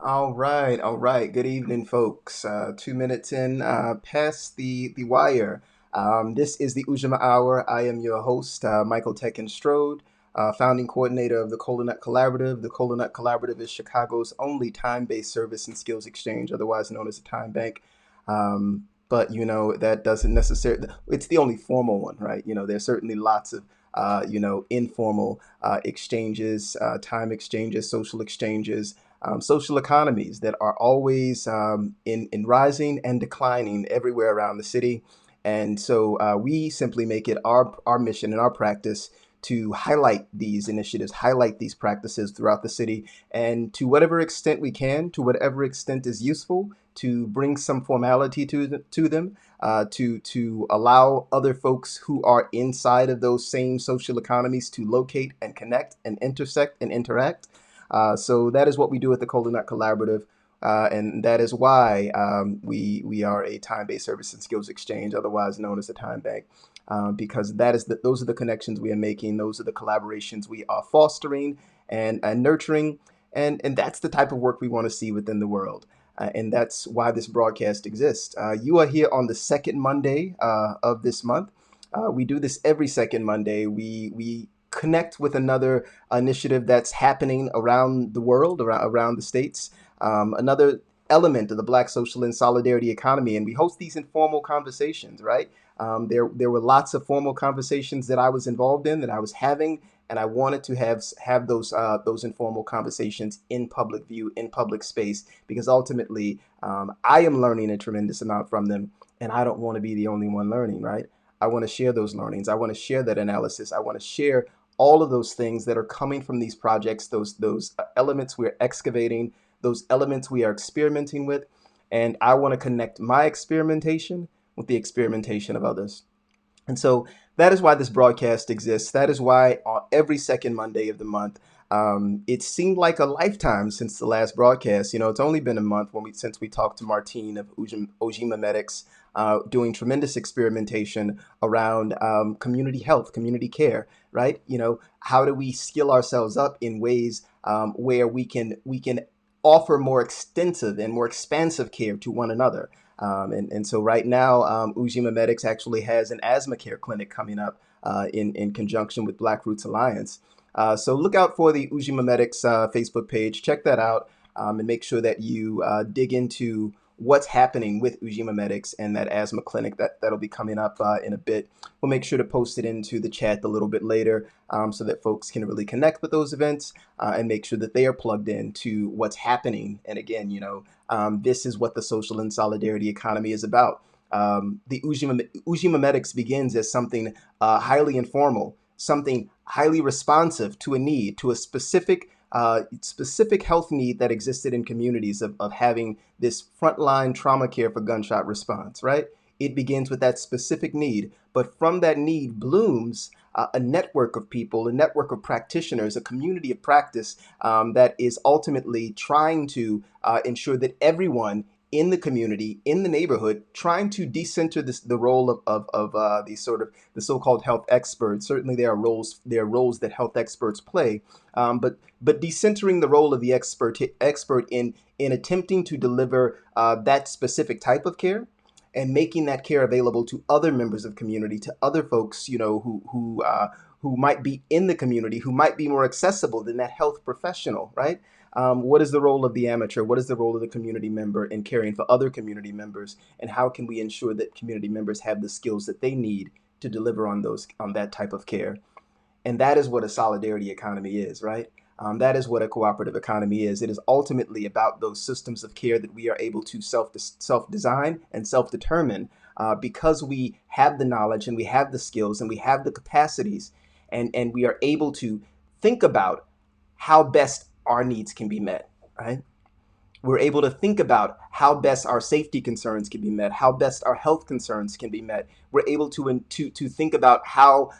All right. Good evening, folks. 2 minutes in, past the wire. This is the Ujamaa Hour. I am your host, Michael Tekin Strode, founding coordinator of the Cola Collaborative. The Cola Collaborative is Chicago's only time-based service and skills exchange, otherwise known as a time bank. But that doesn't necessarily. It's the only formal one, right? There's certainly lots of informal exchanges, time exchanges, social exchanges, social economies that are always in rising and declining everywhere around the city. And so we simply make it our mission and our practice to highlight these initiatives, highlight these practices throughout the city, and to whatever extent we can, to whatever extent is useful, to bring some formality to them, to allow other folks who are inside of those same social economies to locate and connect and intersect and interact. So that is what we do at the Cola Collaborative. And that is why we are a time-based service and skills exchange, otherwise known as a time bank, because those are the connections we are making, those are the collaborations we are fostering and nurturing, and that's the type of work we want to see within the world. And that's why this broadcast exists. You are here on the second Monday of this month. We do this every second Monday. We connect with another initiative that's happening around the world, around the states, another element of the Black social and solidarity economy. And we host these informal conversations, right? There were lots of formal conversations that I was involved in, that I was having, and I wanted to have those informal conversations in public view, in public space, because ultimately I am learning a tremendous amount from them, and I don't want to be the only one learning, right? I want to share those learnings. I want to share that analysis. I want to share all of those things that are coming from these projects, those elements we're excavating, those elements we are experimenting with, and I want to connect my experimentation with the experimentation of others. And so that is why this broadcast exists. That is why on every second Monday of the month, it seemed like a lifetime since the last broadcast. It's only been a month since we talked to Martine of Ojima Medics, doing tremendous experimentation around community health, community care, right? How do we skill ourselves up in ways where we can offer more extensive and more expansive care to one another. And so right now, Ujima Medics actually has an asthma care clinic coming up in conjunction with Black Roots Alliance. So look out for the Ujima Medics Facebook page. Check that out, and make sure that you dig into what's happening with Ujima Medics and that asthma clinic that'll be coming up in a bit. We'll make sure to post it into the chat a little bit later, so that folks can really connect with those events and make sure that they are plugged in to what's happening. And again, this is what the social and solidarity economy is about. The Ujima Medics begins as something highly informal, something highly responsive to a need, to a specific health need that existed in communities of having this frontline trauma care for gunshot response, right? It begins with that specific need, but from that need blooms a network of people, a network of practitioners, a community of practice that is ultimately trying to ensure that everyone in the community, in the neighborhood, trying to decenter the role of the so-called health experts. Certainly, there are roles that health experts play, but decentering the role of the expert in attempting to deliver that specific type of care, and making that care available to other members of community, to other folks, who might be in the community, who might be more accessible than that health professional, right? What is the role of the amateur? What is the role of the community member in caring for other community members? And how can we ensure that community members have the skills that they need to deliver on that type of care? And that is what a solidarity economy is, right? That is what a cooperative economy is. It is ultimately about those systems of care that we are able to self-design and self-determine, because we have the knowledge and we have the skills and we have the capacities, and we are able to think about how best our needs can be met, right? We're able to think about how best our safety concerns can be met, how best our health concerns can be met. We're able to think about how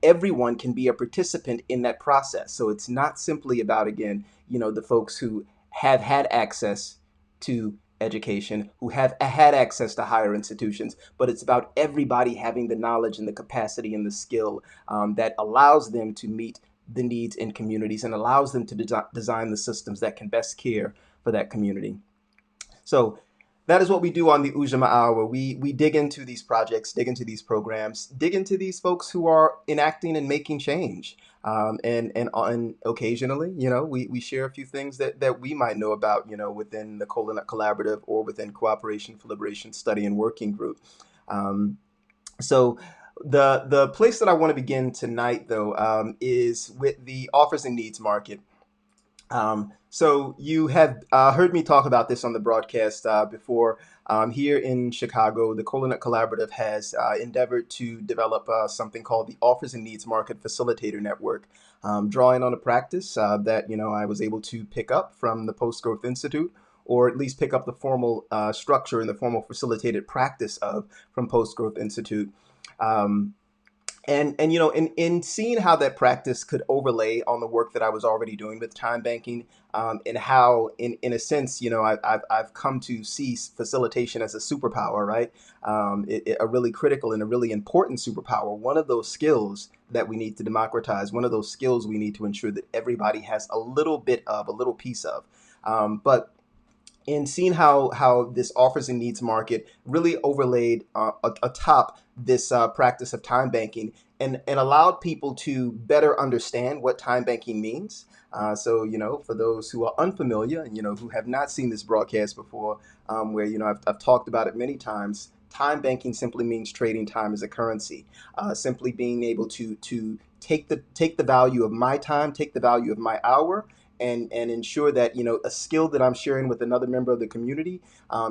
everyone can be a participant in that process. So it's not simply about, again, the folks who have had access to education, who have had access to higher institutions, but it's about everybody having the knowledge and the capacity and the skill that allows them to meet the needs in communities and allows them to design the systems that can best care for that community. So that is what we do on the Ujamaa Hour. We dig into these projects, dig into these programs, dig into these folks who are enacting and making change. And occasionally, we share a few things that we might know about, within the Cola Collaborative or within Cooperation for Liberation Study and Working Group. So the place that I want to begin tonight, though, is with the offers and needs market. So you have heard me talk about this on the broadcast before. Here in Chicago, the Cola Collaborative has endeavored to develop something called the Offers and Needs Market Facilitator Network, drawing on a practice that I was able to pick up from the Post-Growth Institute, or at least pick up the formal structure and the formal facilitated practice of from Post-Growth Institute. And in seeing how that practice could overlay on the work that I was already doing with time banking, and how in a sense, I've come to see facilitation as a superpower, right? A really critical and a really important superpower. One of those skills that we need to democratize. One of those skills we need to ensure that everybody has a little piece of. But in seeing how this offers and needs market really overlaid atop this practice of time banking, and allowed people to better understand what time banking means. So, for those who are unfamiliar and, who have not seen this broadcast before, where, I've talked about it many times, time banking simply means trading time as a currency, simply being able to take the value of my time, take the value of my hour, and ensure that a skill that I'm sharing with another member of the community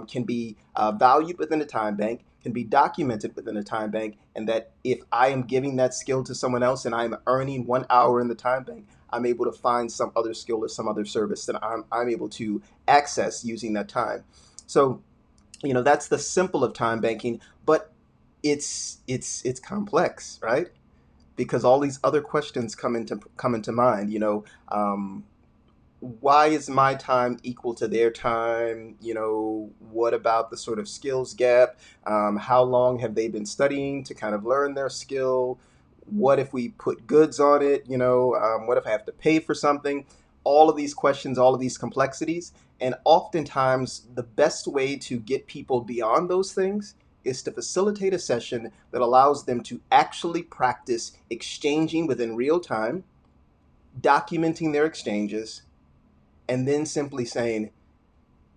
can be valued within a time bank, can be documented within a time bank, and that if I am giving that skill to someone else and I'm earning 1 hour in the time bank, I'm able to find some other skill or some other service that I'm able to access using that time. So that's the simple of time banking, but it's complex, right? Because all these other questions come into mind. Why is my time equal to their time? What about the sort of skills gap? How long have they been studying to kind of learn their skill? What if we put goods on it? What if I have to pay for something? All of these questions, all of these complexities. And oftentimes the best way to get people beyond those things is to facilitate a session that allows them to actually practice exchanging within real time, documenting their exchanges, and then simply saying,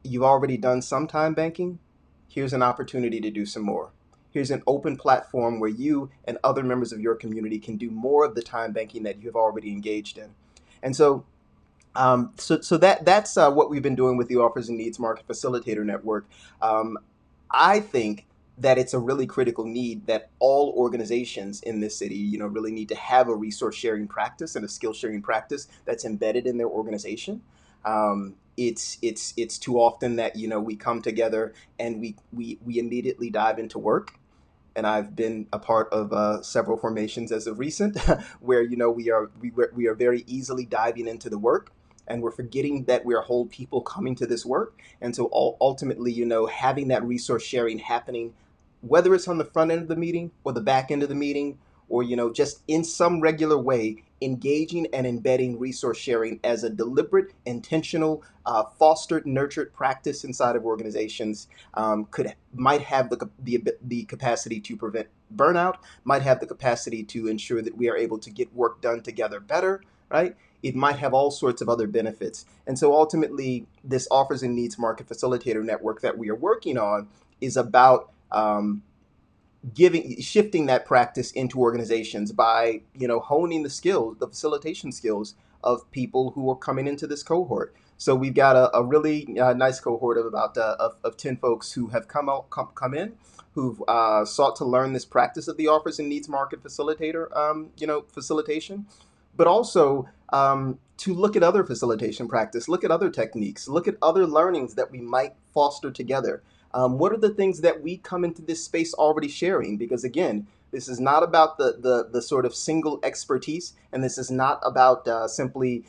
you've already done some time banking, here's an opportunity to do some more. Here's an open platform where you and other members of your community can do more of the time banking that you have already engaged in. And so that's what we've been doing with the Offers and Needs Market Facilitator Network. I think that it's a really critical need that all organizations in this city, really need to have a resource sharing practice and a skill sharing practice that's embedded in their organization. It's too often that we come together and we immediately dive into work. And I've been a part of several formations as of recent, where we are very easily diving into the work, and we're forgetting that we're whole people coming to this work. And so ultimately, having that resource sharing happening, whether it's on the front end of the meeting or the back end of the meeting, or just in some regular way, engaging and embedding resource sharing as a deliberate, intentional, fostered, nurtured practice inside of organizations might have the capacity to prevent burnout, might have the capacity to ensure that we are able to get work done together better, right? It might have all sorts of other benefits. And so ultimately, this Offers and Needs Market Facilitator Network that we are working on is about shifting that practice into organizations by honing the skills, the facilitation skills of people who are coming into this cohort. So we've got a really nice cohort of about of 10 folks who have come in, who've sought to learn this practice of the Offers and Needs Market Facilitator facilitation, but also to look at other facilitation practice, look at other techniques, look at other learnings that we might foster together. What are the things that we come into this space already sharing? Because again, this is not about the sort of single expertise, and this is not about simply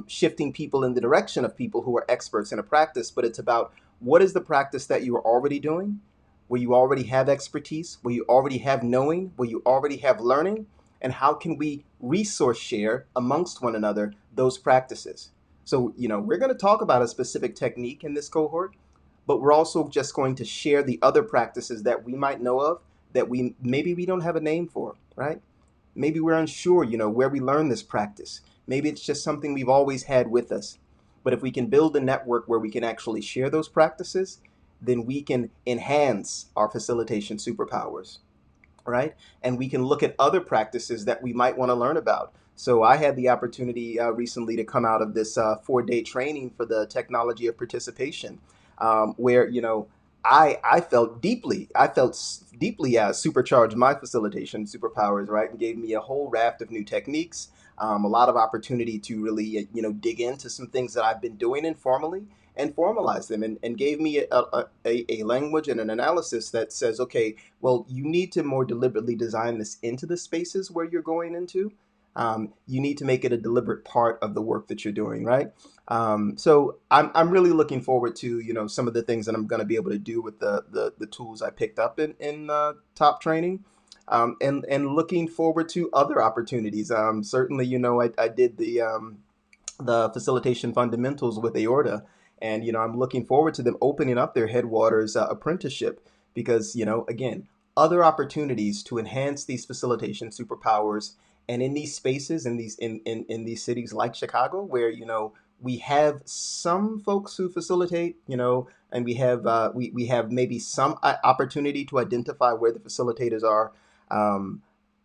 shifting people in the direction of people who are experts in a practice, but it's about what is the practice that you are already doing, where you already have expertise, where you already have knowing, where you already have learning, and how can we resource share amongst one another those practices? So, we're going to talk about a specific technique in this cohort, but we're also just going to share the other practices that we might know of that we don't have a name for, right? Maybe we're unsure, where we learn this practice. Maybe it's just something we've always had with us. But if we can build a network where we can actually share those practices, then we can enhance our facilitation superpowers, right? And we can look at other practices that we might want to learn about. So I had the opportunity recently to come out of this 4-day training for the technology of participation, where I felt deeply, supercharged my facilitation superpowers, right, and gave me a whole raft of new techniques, a lot of opportunity to really dig into some things that I've been doing informally and formalize them, and gave me a language and an analysis that says, okay, well, you need to more deliberately design this into the spaces where you're going into. You need to make it a deliberate part of the work that you're doing, right? So I'm really looking forward to some of the things that I'm going to be able to do with the tools I picked up in top training, and looking forward to other opportunities. Certainly, I did the facilitation fundamentals with aorta, and I'm looking forward to them opening up their headwaters apprenticeship, because again, other opportunities to enhance these facilitation superpowers, and in these spaces, in these cities like Chicago, where we have some folks who facilitate, and we have maybe some opportunity to identify where the facilitators are.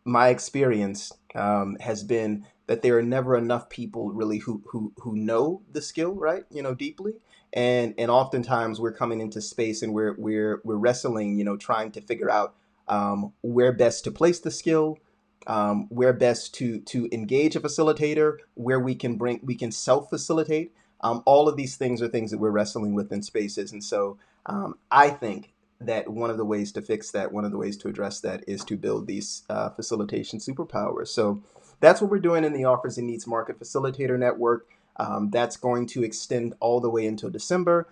My experience has been that there are never enough people really who know the skill, right, deeply, and oftentimes we're coming into space and we're wrestling, trying to figure out where best to place the skill, where best to engage a facilitator, where we can self facilitate. All of these things are things that we're wrestling with in spaces, and so I think that one of the ways to fix that, one of the ways to address that, is to build these facilitation superpowers. So that's what we're doing in the Offers and Needs Market Facilitator Network. That's going to extend all the way until December.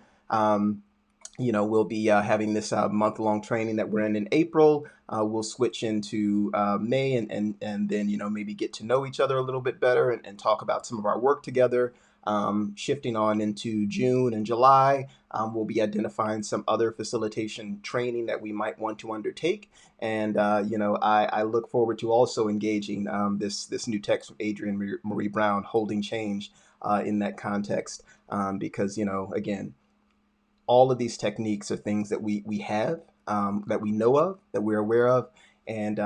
We'll be having this month-long training that we're in April. We'll switch into May, and then maybe get to know each other a little bit better, and talk about some of our work together. Shifting on into June and July, we'll be identifying some other facilitation training that we might want to undertake. And I look forward to also engaging this new text from Adrienne Marie Brown, Holding Change, in that context, because again, all of these techniques are things that we have, that we know of, that we're aware of, and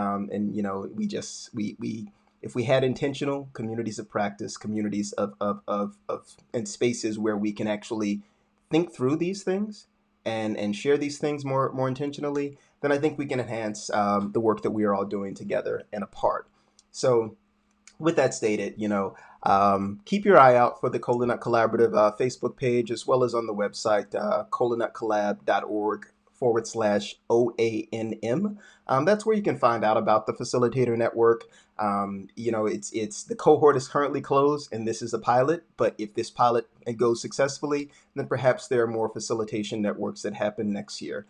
we if we had intentional communities of practice, communities of and spaces where we can actually think through these things and share these things more intentionally, then I think we can enhance the work that we are all doing together and apart. So with that stated, keep your eye out for the Cola Nut Collaborative Facebook page, as well as on the website, colanutcollab.org/OANM. That's where you can find out about the Facilitator Network. It's the cohort is currently closed, and this is a pilot. But if this pilot goes successfully, then perhaps there are more facilitation networks that happen next year.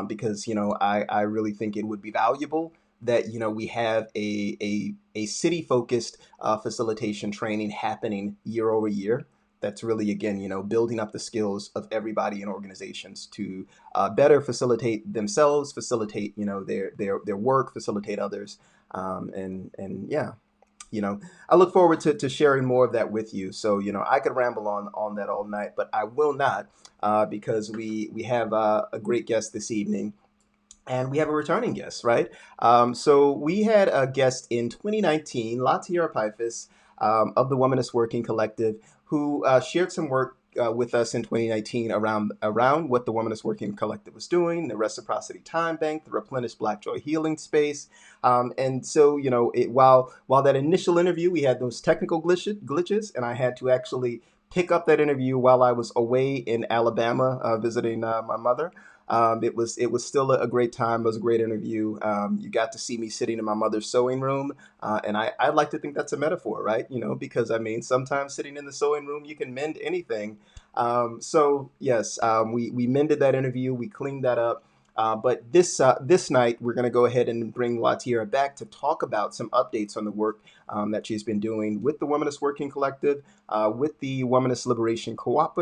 Because I really think it would be valuable that we have a city focused facilitation training happening year over year. That's really, again, building up the skills of everybody in organizations to better facilitate themselves, facilitate their work, facilitate others, and yeah. I look forward to sharing more of that with you. So, I could ramble on that all night, but I will not, because we have a great guest this evening. And we have a returning guest, right? So we had a guest in 2019, LaTierra Piphus, of the Womanist Working Collective, who shared some work with us in 2019 around what the Womanist Working Collective was doing, the Reciprocity Time Bank, the Replenish Black Joy Healing Space. And so, while that initial interview, we had those technical glitches, and I had to actually pick up that interview while I was away in Alabama visiting my mother. It was still a great time. It was a great interview. You got to see me sitting in my mother's sewing room, and I like to think that's a metaphor, right? Because sometimes sitting in the sewing room you can mend anything. So yes, we mended that interview. We cleaned that up. But this night, we're going to go ahead and bring LaTierra back to talk about some updates on the work that she's been doing with the Womanist Working Collective, with the Womanist Liberation Co-op,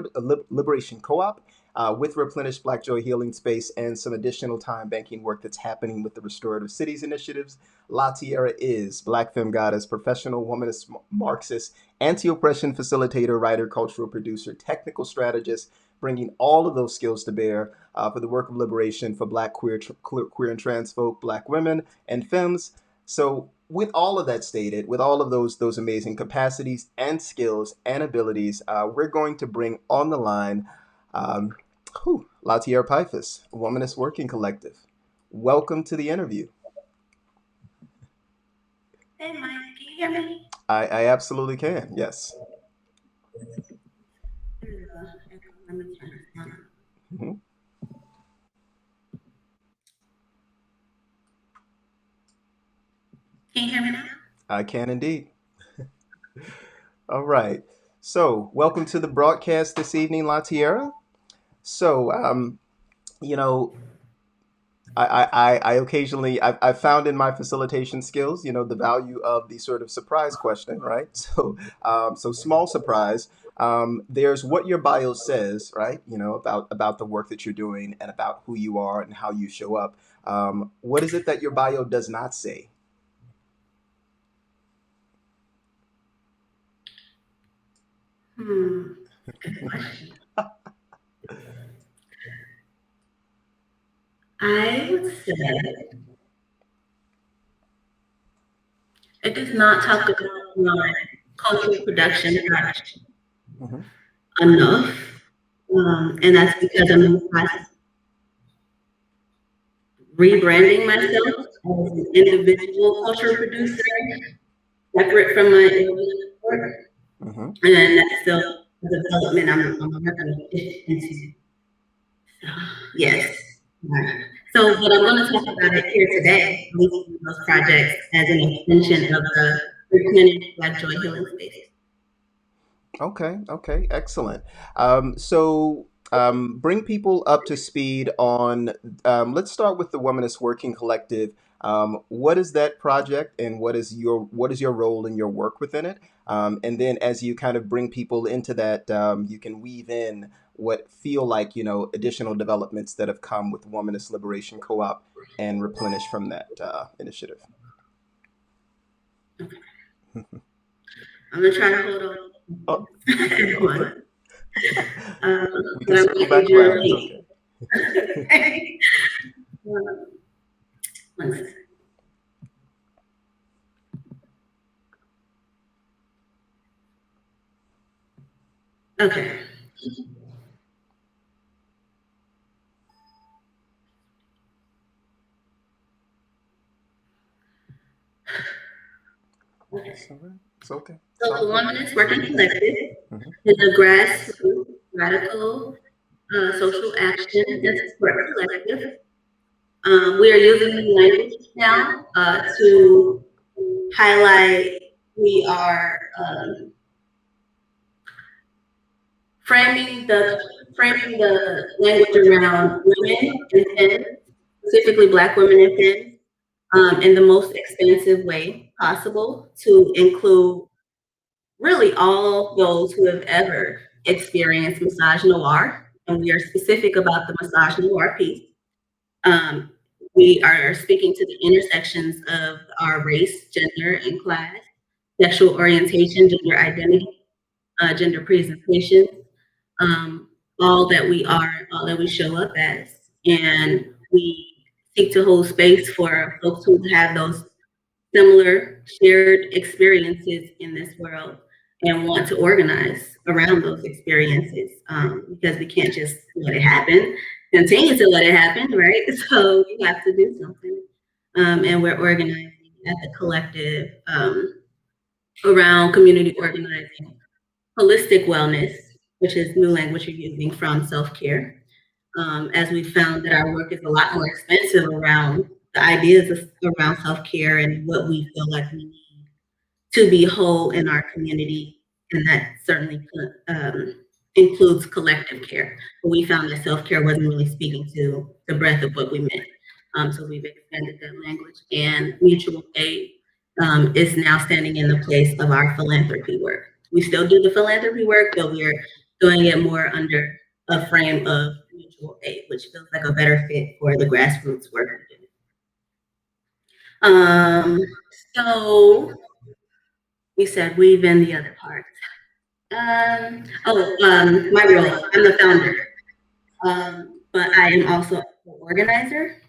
with Replenish Black Joy Healing Space, and some additional time banking work that's happening with the Restorative Cities initiatives. LaTierra is Black Femme Goddess, professional Womanist-Marxist, anti-oppression facilitator, writer, cultural producer, technical strategist, bringing all of those skills to bear for the work of liberation for Black, queer and trans folk, Black women, and femmes. So with all of that stated, with all of those amazing capacities and skills and abilities, we're going to bring on the line LaTierra Piphus, Womanist Working Collective. Welcome to the interview. Hey, Mike, can you hear me? I absolutely can, yes. Mm-hmm. Can you hear me now? I can indeed. All right. So, welcome to the broadcast this evening, LaTierra. So, you know, I occasionally I found in my facilitation skills, the value of the sort of surprise question, right? So small surprise. There's what your bio says, right? About the work that you're doing and about who you are and how you show up. What is it that your bio does not say? Good question. I would say it does not talk about my cultural production enough, and that's because I'm in the process of rebranding myself as an individual cultural producer, separate from my individual work, and that's still the development I'm working into. Yes. So, but I'm going to talk about it here today, those projects as an extension of the Replenish Black Joy Healing Space. Okay, excellent. Bring people up to speed on, let's start with the Womanist Working Collective. What is that project and what is your role in your work within it? And then as you kind of bring people into that, you can weave in what feel like, additional developments that have come with Womanist Liberation Co-op and Replenish from that initiative. Okay. I'm going to try to hold on. Oh. We but can I'm circle back around. It's okay. One second. Okay. It's okay. So the Womanist Working Collective is a grassroots radical social action and support collective. We are using the language now to highlight we are framing the language around women and femmes, specifically Black women and femmes, in the most expansive way possible to include really all those who have ever experienced misogynoir, and we are specific about the misogynoir piece. We are speaking to the intersections of our race, gender, and class, sexual orientation, gender identity, gender presentation, all that we are, all that we show up as. And we seek to hold space for folks who have those similar shared experiences in this world and want to organize around those experiences, because we can't just let it happen, continue to let it happen, right? So we have to do something. And we're organizing at the collective around community organizing, holistic wellness, which is new language you're using, from self-care. As we found that our work is a lot more expensive around the ideas around self-care and what we feel like we need to be whole in our community. And that certainly includes collective care. But we found that self-care wasn't really speaking to the breadth of what we meant. So we've expanded that language, and mutual aid is now standing in the place of our philanthropy work. We still do the philanthropy work, but we're doing it more under a frame of mutual aid, which feels like a better fit for the grassroots work we do. So we said weave in the other part. My role, I'm the founder, but I am also a co-organizer.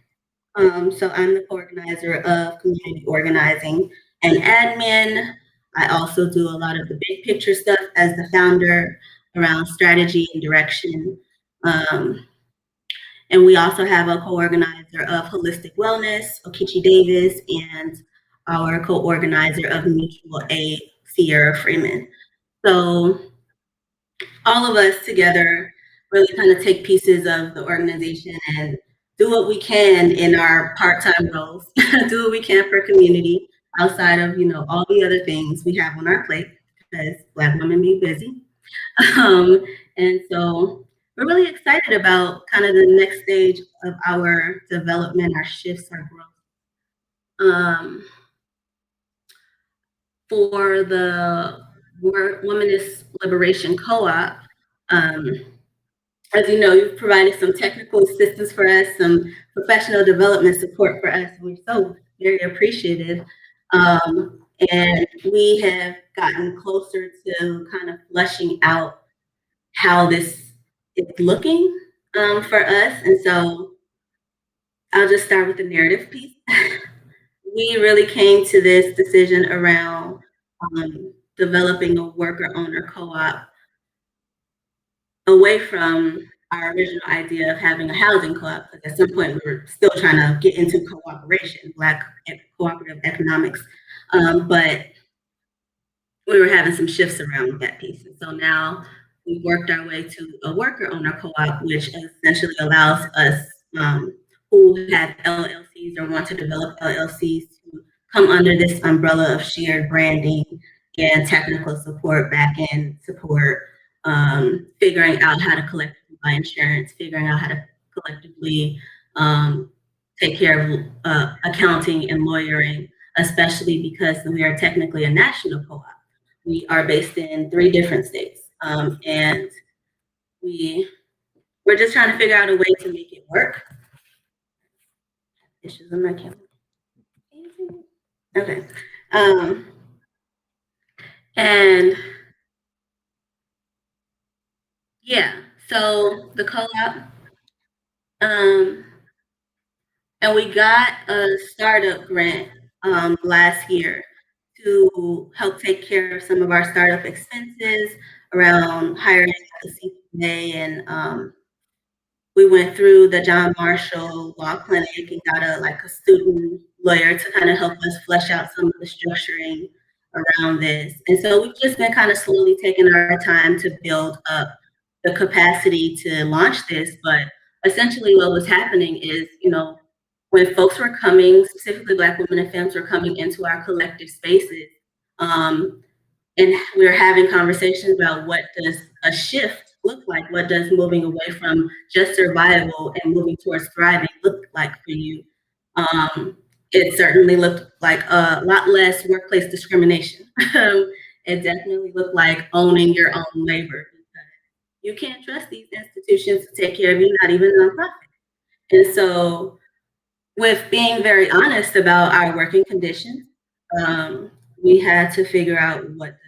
So I'm the co-organizer of community organizing and admin. I also do a lot of the big picture stuff as the founder around strategy and direction. And we also have a co-organizer of holistic wellness, Okichi Davis, and our co-organizer of mutual aid, Sierra Freeman. So all of us together really kind of take pieces of the organization and do what we can in our part-time roles, do what we can for community outside of, all the other things we have on our plate, because Black women be busy. And so we're really excited about kind of the next stage of our development, our shifts, our growth. For the Womanist Liberation Co-op, as you know, you've provided some technical assistance for us, some professional development support for us. We're so very appreciative. And we have gotten closer to kind of fleshing out how this is looking for us. And so I'll just start with the narrative piece. We really came to this decision around developing a worker-owner co-op away from our original idea of having a housing co-op, because at some point we were still trying to get into cooperation, Black cooperative economics, but we were having some shifts around that piece. And so now we worked our way to a worker-owner co-op, which essentially allows us who have LLCs or want to develop LLCs to come under this umbrella of shared branding and technical support, back-end support, figuring out how to collectively buy insurance, figuring out how to collectively take care of accounting and lawyering, especially because we are technically a national co-op. We are based in 3 different states, and we're just trying to figure out a way to make it work. Issues on my camera. Okay. And yeah, so the co-op, and we got a startup grant last year to help take care of some of our startup expenses around hiring a CPA, and we went through the John Marshall Law Clinic and got a student lawyer to kind of help us flesh out some of the structuring around this. And so we've just been kind of slowly taking our time to build up the capacity to launch this. But essentially what was happening is, when folks were coming, specifically Black women and femmes were coming into our collective spaces, and we were having conversations about what does a shift look like? What does moving away from just survival and moving towards thriving look like for you? It certainly looked like a lot less workplace discrimination. It definitely looked like owning your own labor. You can't trust these institutions to take care of you, not even nonprofit. And so with being very honest about our working conditions, we had to figure out what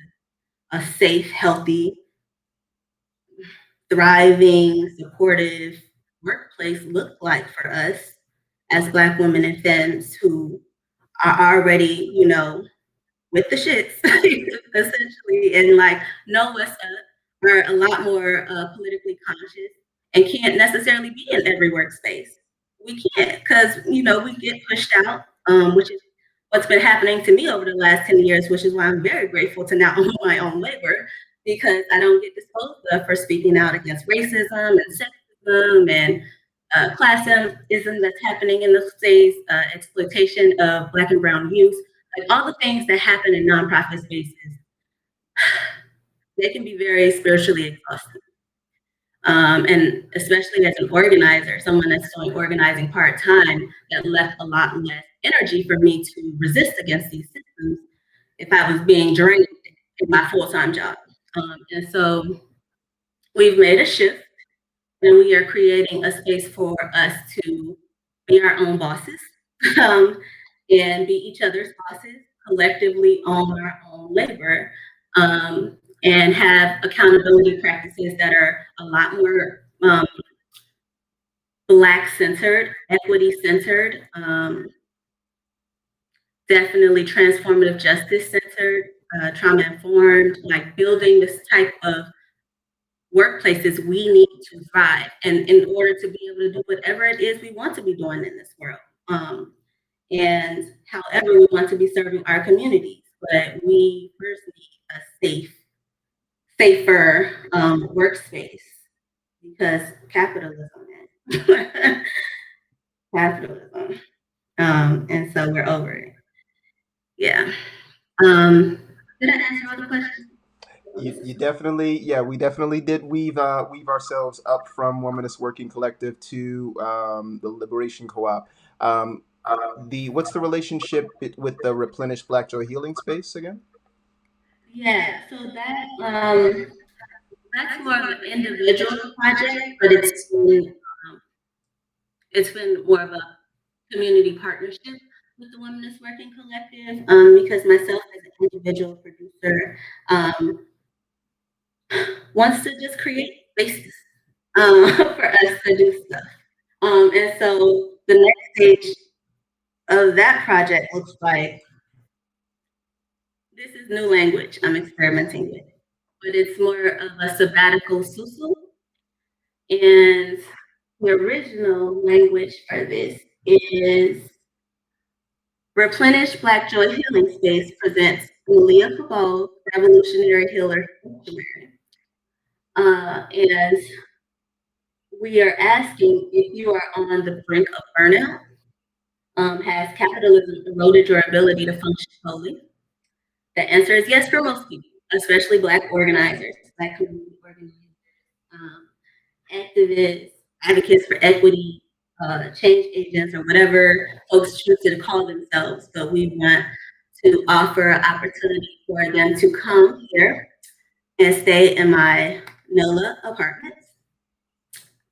a safe, healthy, thriving, supportive workplace looked like for us as Black women and femmes who are already, with the shits, essentially, and know what's up, are a lot more politically conscious and can't necessarily be in every workspace. We can't, because, we get pushed out, which is what's been happening to me over the last 10 years, which is why I'm very grateful to now own my own labor, because I don't get disposed of for speaking out against racism and sexism and classism that's happening in the space, exploitation of Black and brown youth, all the things that happen in nonprofit spaces. They can be very spiritually exhausting. And especially as an organizer, someone that's doing organizing part-time, that left a lot less energy for me to resist against these systems if I was being drained in my full-time job. And so we've made a shift, and we are creating a space for us to be our own bosses, and be each other's bosses, collectively own our own labor, and have accountability practices that are a lot more Black-centered, equity-centered, definitely transformative justice-centered, trauma-informed, like building this type of workplaces we need to thrive, and in order to be able to do whatever it is we want to be doing in this world, and however we want to be serving our communities. But we first need a safer workspace, because capitalism is capitalism, and so we're over it. Yeah. Did I answer all the questions? You definitely, yeah, we definitely did weave ourselves up from Womanist Working Collective to the Liberation Co-op. What's the relationship with the Replenish Black Joy Healing Space again? Yeah, so that's more of an individual project, but it's been more of a community partnership with the Womanist Working Collective, because myself as an individual producer wants to just create spaces for us to do stuff. And so the next stage of that project looks like, this is new language I'm experimenting with, but it's more of a sabbatical susu. And the original language for this is Replenish Black Joy Healing Space presents Malia Fabo, Revolutionary Healer Sanctuary. And we are asking if you are on the brink of burnout. Has capitalism eroded your ability to function wholly? The answer is yes for most people, especially Black organizers, Black community organizers, activists, advocates for equity, change agents, or whatever folks choose to call themselves. But we want to offer an opportunity for them to come here and stay in my NOLA apartment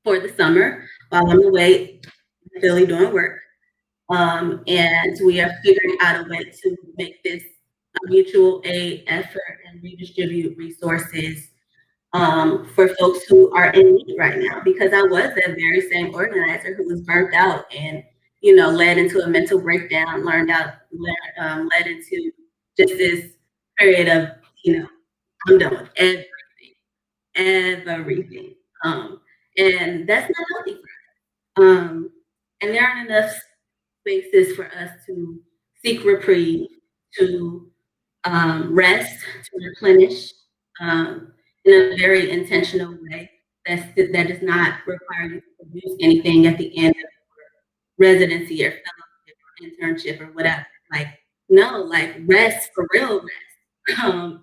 for the summer while I'm away in Philly doing work. And we are figuring out a way to make this a mutual aid effort and redistribute resources for folks who are in need right now. Because I was that very same organizer who was burnt out and, led into a mental breakdown, led into just this period of, I'm done with everything. And that's not healthy for us. And there aren't enough spaces for us to seek reprieve, to rest, to replenish in a very intentional way that does not require you to produce anything at the end of residency or fellowship or internship or whatever. Like, no, like rest for real rest. And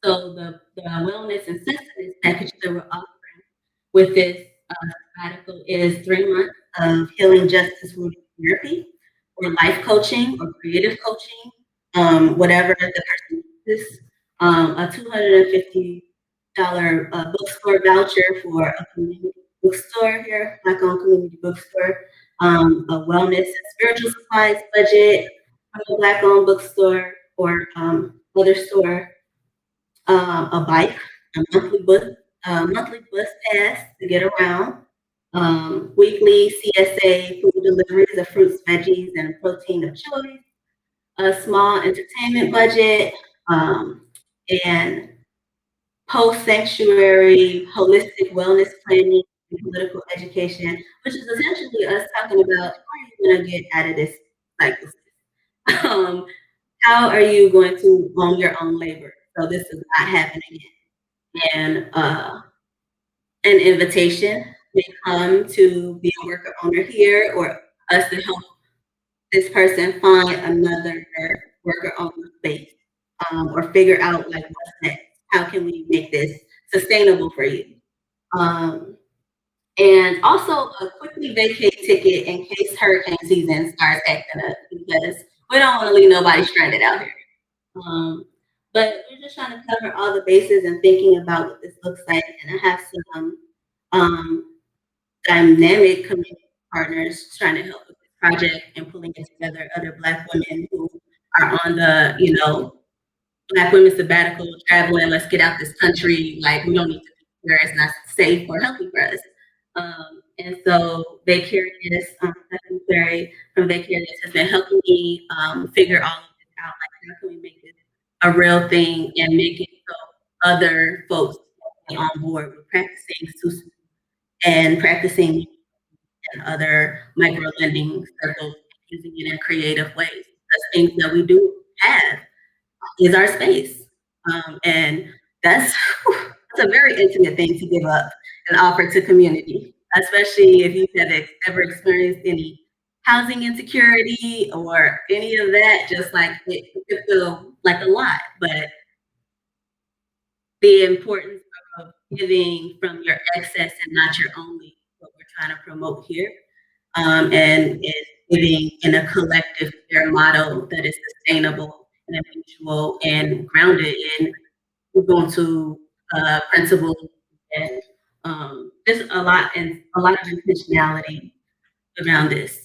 so the wellness and sustenance package that we're offering with this sabbatical is 3 months of healing justice rooted therapy, or life coaching, or creative coaching, whatever the person uses. A $250 bookstore voucher for a community bookstore here, Black-owned community bookstore. A wellness and spiritual supplies budget from a Black-owned bookstore or other store. A bike, a monthly bus pass to get around, weekly CSA food deliveries of fruits, veggies, and protein of choice, a small entertainment budget, and post-sanctuary holistic wellness planning and political education, which is essentially us talking about, how are you going to get out of this cycle? How are you going to own your own labor so this is not happening again? And an invitation may come to be a worker owner here, or us to help this person find another worker owner space, or figure out like what's next. How can we make this sustainable for you? And also a quickly vacate ticket in case hurricane season starts acting up, because we don't want to leave nobody stranded out here. But we're just trying to cover all the bases and thinking about what this looks like. And I have some dynamic community partners trying to help with this project and pulling it together, other Black women who are on the, Black women sabbatical, traveling, let's get out this country, like we don't need to be where it's not safe or healthy for us. And so Vicarious, Secretary from Vicarious has been helping me figure all of this out, like how can we make this a real thing and make it so other folks get on board with practicing susu and practicing in other micro lending circles, using it in creative ways. Because things that we do have is our space. And that's a very intimate thing to give up and offer to community, especially if you have ever experienced any housing insecurity or any of that. Just like it could feel like a lot, but the importance of giving from your excess and not your only, what we're trying to promote here, and is giving in a collective care model that is sustainable and mutual and grounded in Ubuntu principles, and just a lot of intentionality around this.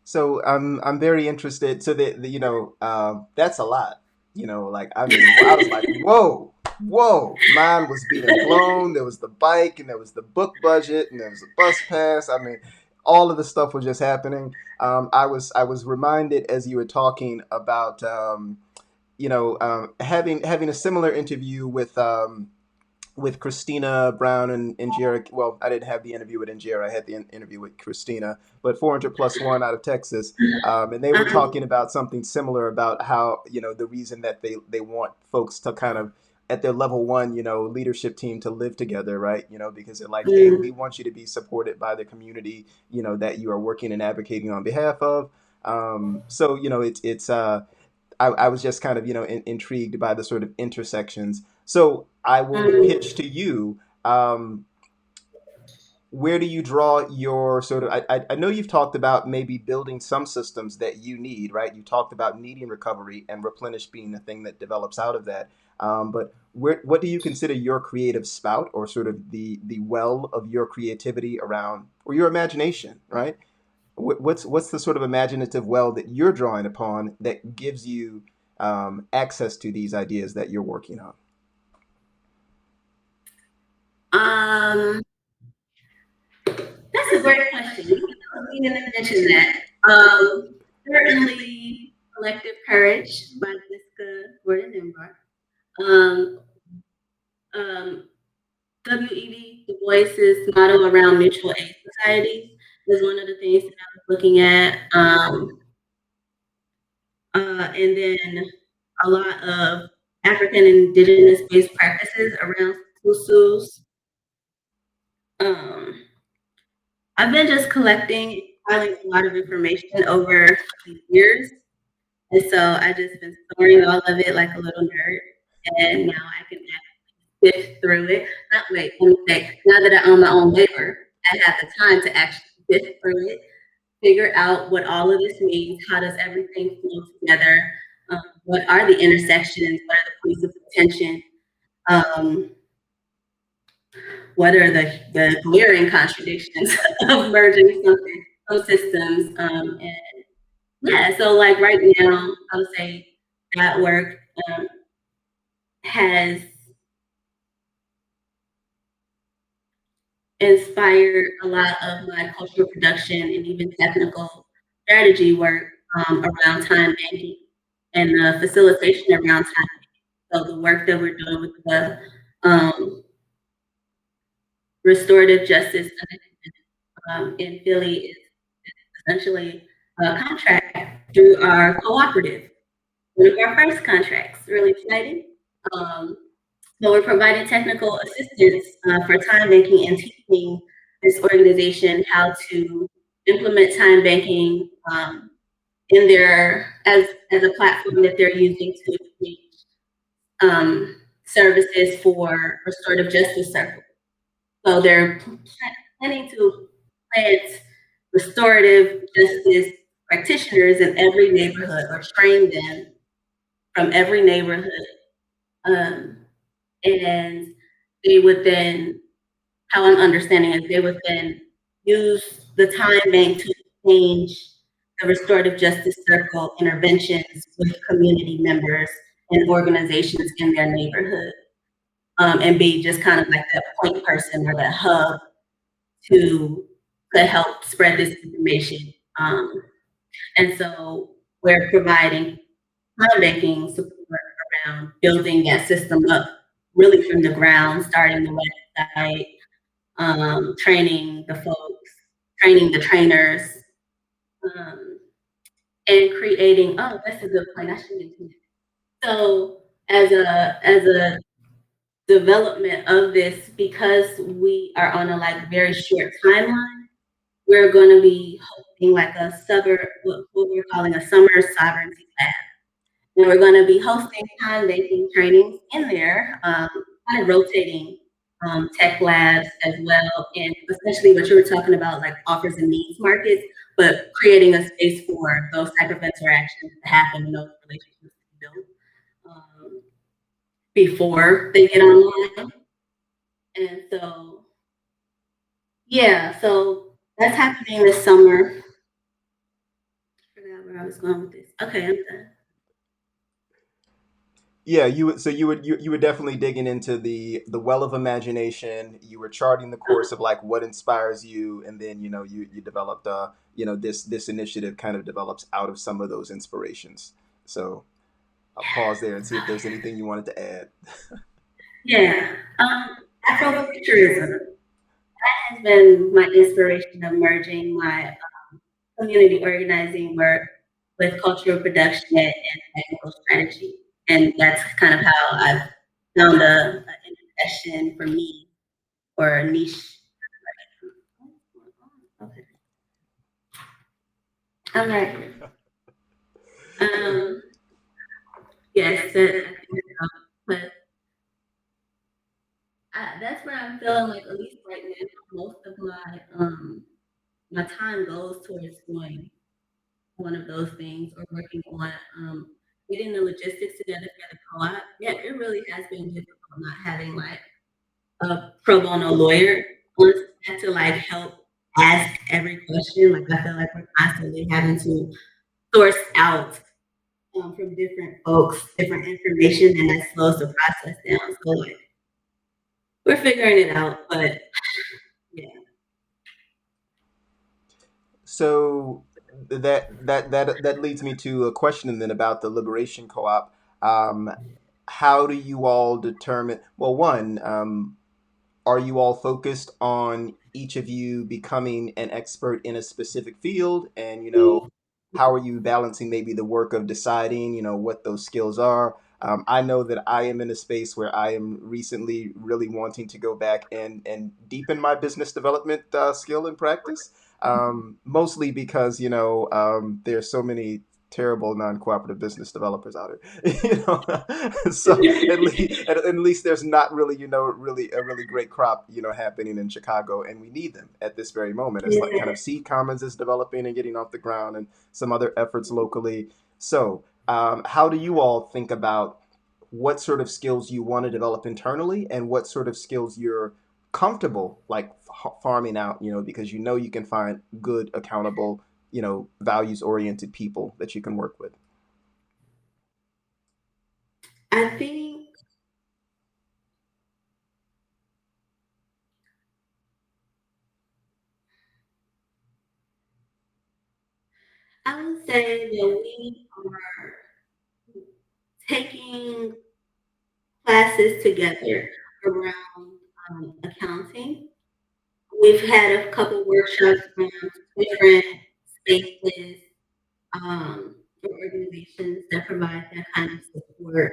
So I'm very interested. So that's a lot. Like I mean, I was like, whoa, whoa. Mine was being blown. There was the bike, and there was the book budget, and there was the bus pass. I mean, all of the stuff was just happening. I was reminded as you were talking about having a similar interview with Christina Brown and Injera. Well, I didn't have the interview with Injera. I had the interview with Christina, but 400+1 out of Texas. And they were talking about something similar about how, the reason that they want folks to kind of at their level one, leadership team to live together, right? Because they're like, hey, we want you to be supported by the community, that you are working and advocating on behalf of. So, I was just kind of, intrigued by the sort of intersections. So I will pitch to you. Where do you draw your sort of? I know you've talked about maybe building some systems that you need, right? You talked about needing recovery and replenish being the thing that develops out of that. But what do you consider your creative spout, or sort of the well of your creativity around, or your imagination, right? What's the sort of imaginative well that you're drawing upon that gives you access to these ideas that you're working on? That's a great question. You didn't mention that. Certainly, Collective Courage by Jessica Gordon-Embar. W.E.B. Du Bois's motto around mutual aid societies is one of the things that I was looking at. And then a lot of African indigenous-based practices around susus. I've been just collecting, filing a lot of information over the years. And so I just been storing all of it like a little nerd. And now I can sift through it. Let me say, now that I own my own labor, I have the time to actually sift through it, figure out what all of this means, how does everything flow together, what are the intersections, what are the points of tension, what are the glaring contradictions of merging some systems. And yeah, so like right now, I would say that work has inspired a lot of my cultural production and even technical strategy work around time banking and the facilitation around time banking. So the work that we're doing with the restorative justice in Philly is essentially a contract through our cooperative. One of our first contracts, really exciting. So we're providing technical assistance for time banking and teaching this organization how to implement time banking in their as a platform that they're using to services for restorative justice circles. So they're planning to plant restorative justice practitioners in every neighborhood or train them from every neighborhood. And they would then, how I'm understanding it, they would then use the time bank to change the restorative justice circle interventions with community members and organizations in their neighborhood, and be just kind of like that point person or that hub to help spread this information. And so we're providing time banking support around building that system up really from the ground, starting the website, training the folks, training the trainers, and creating, oh, that's a good point, I should mention it. So as a development of this, because we are on a like very short timeline, we're going to be hosting like a what we're calling a summer sovereignty lab. And we're going to be hosting time banking trainings in there, kind of rotating tech labs as well, and essentially what you were talking about, like offers and needs markets, but creating a space for those type of interactions to happen and those relationships to be built before they get online. And so, yeah, so that's happening this summer. I forgot where I was going with this. Okay, I'm done. Yeah, you were definitely digging into the well of imagination. You were charting the course of like what inspires you, and then you developed this initiative kind of develops out of some of those inspirations. So I'll pause there and see if there's anything you wanted to add. Yeah, Afrofuturism. That has been my inspiration of merging my community organizing work with cultural production and technical strategy. And that's kind of how I've found an intersection for me or a niche. Okay. I'm right here. Yes, but that's where I'm feeling like, at least right now, most of my time goes towards doing one of those things or working on getting the logistics together for the co-op. Yeah, it really has been difficult not having like a pro bono lawyer on set to like help ask every question. Like I feel like we're constantly having to source out from different folks different information, and that slows the process down. So like we're figuring it out, but yeah. So that leads me to a question then about the Liberation Co-op. How do you all determine? Well, one, are you all focused on each of you becoming an expert in a specific field, and how are you balancing maybe the work of deciding what those skills are? I know that I am in a space where I am recently really wanting to go back and deepen my business development skill and practice, mostly because there's so many terrible non-cooperative business developers out there. So at least there's not really really a really great crop happening in Chicago, and we need them at this very moment as like kind of seed commons is developing and getting off the ground, and some other efforts locally. So how do you all think about what sort of skills you want to develop internally, and what sort of skills you're comfortable like farming out, because you can find good, accountable, values oriented people that you can work with? I think I would say that we are taking classes together around accounting. We've had a couple workshops around different spaces or organizations that provide that kind of support.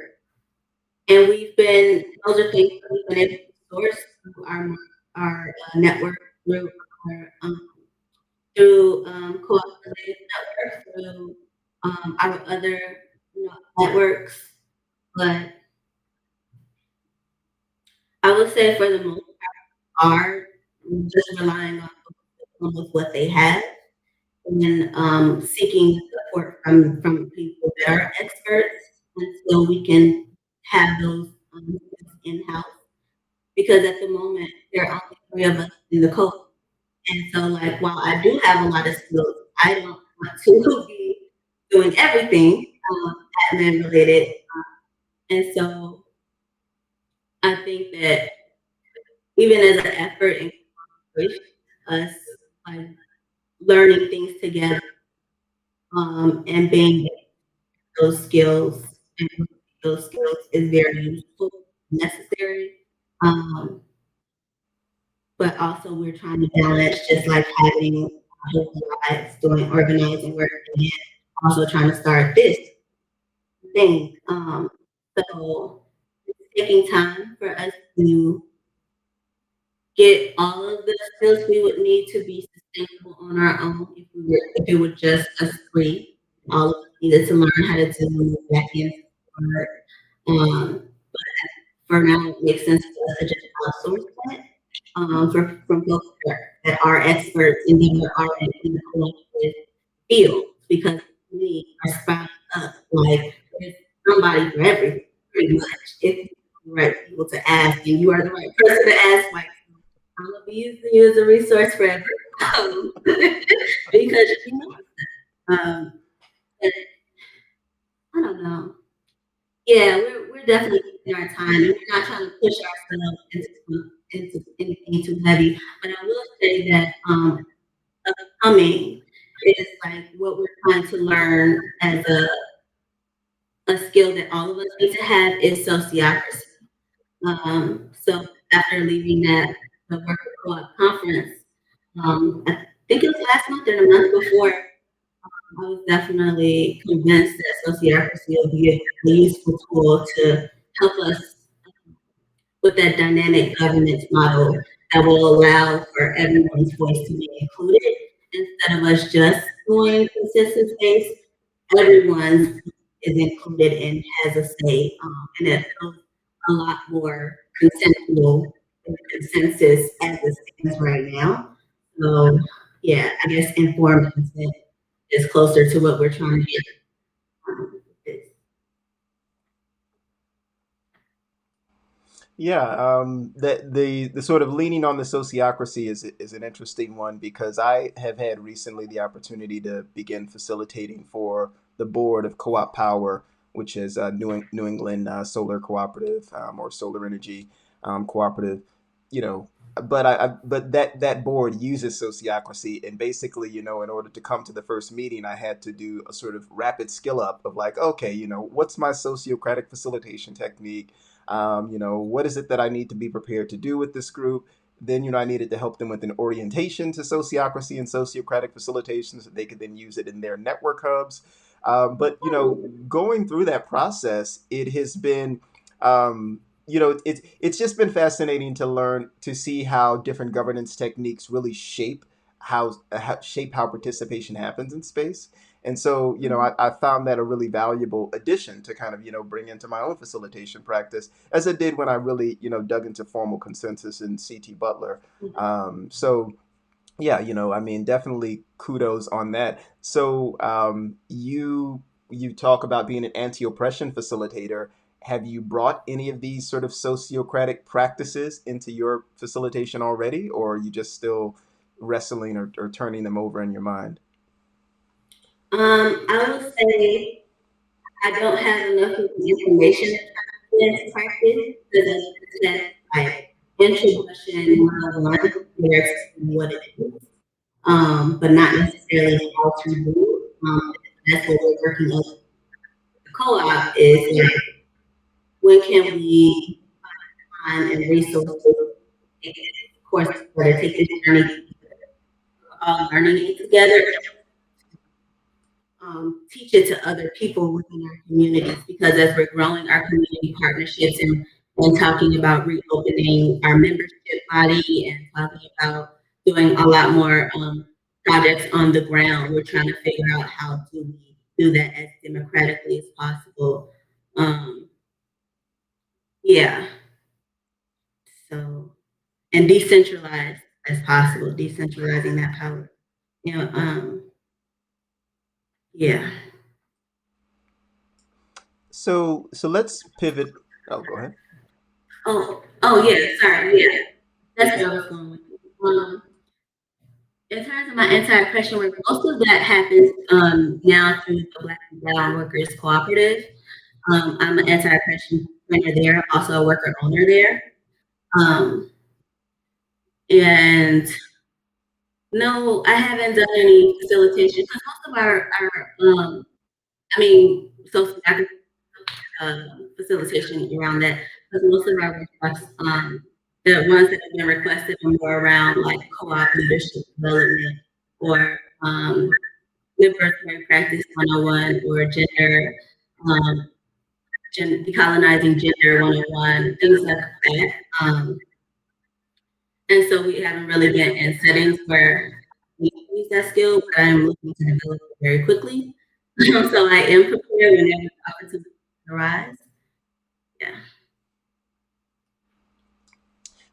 And those are things that we've been able to source through our network, through co-op related network, through our other networks. But would say for the most part, are just relying on with what they have and seeking support from people that are experts until we can have those in-house. Because at the moment, there are only three of us in the co. And so, like, while I do have a lot of skills, I don't want to be doing everything admin related. And so, I think that even as an effort in us like learning things together and being those skills and those skills is very useful, necessary. Um, but also we're trying to balance just like having whole lives doing organizing work and also trying to start this thing. So it's taking time for us to get all of the skills we would need to be sustainable on our own if it were just us three. All of us needed to learn how to do back end work. But for now, it makes sense for us to just outsource that from folks that are experts and that are already in the collective field because we are sprouting up like there's somebody for everything, pretty much. If you're the right people to ask and you are the right person to ask, like I'm gonna be using you as a resource forever. Because you know, but I don't know. Yeah, we're definitely taking our time and we're not trying to push ourselves into anything too heavy. But I will say that upcoming is like what we're trying to learn as a skill that all of us need to have is sociocracy. So after leaving that the work co-op conference, I think it was last month or the month before, I was definitely convinced that sociocracy will be a useful tool to help us with that dynamic governance model that will allow for everyone's voice to be included instead of us just doing consensus based. Everyone is included and has a say, and it feels a lot more consensual and consensus as it stands right now. So, yeah, I guess informed consent is closer to what we're trying to get. Yeah, that the sort of leaning on the sociocracy is an interesting one because I have had recently the opportunity to begin facilitating for the board of Co-op Power, which is New England Solar Cooperative or Solar Energy Cooperative, you know. But that board uses sociocracy, and basically, you know, in order to come to the first meeting, I had to do a sort of rapid skill up of like, okay, you know, what's my sociocratic facilitation technique? You know, what is it that I need to be prepared to do with this group? Then, you know, I needed to help them with an orientation to sociocracy and sociocratic facilitation so they could then use it in their network hubs. But, you know, going through that process, it has been, you know, it's just been fascinating to learn to see how different governance techniques really shape how participation happens in space. And so, you know, I found that a really valuable addition to kind of, you know, bring into my own facilitation practice, as I did when I really, you know, dug into formal consensus in C.T. Butler. So, yeah, you know, I mean, definitely kudos on that. So, you talk about being an anti-oppression facilitator. Have you brought any of these sort of sociocratic practices into your facilitation already, or are you just still wrestling or turning them over in your mind? I would say I don't have enough of the information to practice because that's like introduction 101, where it's what it is, but not necessarily how to do it. That's what we're working on. The co-op is like, when can we find and resources, take this course together, take this journey, learning it together, teach it to other people within our communities because as we're growing our community partnerships and talking about reopening our membership body and talking about doing a lot more projects on the ground, we're trying to figure out how to do that as democratically as possible. Um, yeah, so and decentralized as possible, decentralizing that power. You know, yeah. So let's pivot. Oh, go ahead. Oh yeah, sorry, yeah. That's where I was going with it. In terms of my anti-oppression work, most of that happens now through the Black and Brown Workers Cooperative. I'm an anti-oppression trainer there, also a worker owner there. And no, I haven't done any facilitation because most of our social facilitation around that, because most of our requests, the ones that have been requested are more around like co-op leadership development or liberatory practice 101 or gender, decolonizing gender 101, things like that. And so we haven't really been in settings where we use that skill, but I'm looking to develop it very quickly. So I am prepared whenever opportunities arise. Yeah.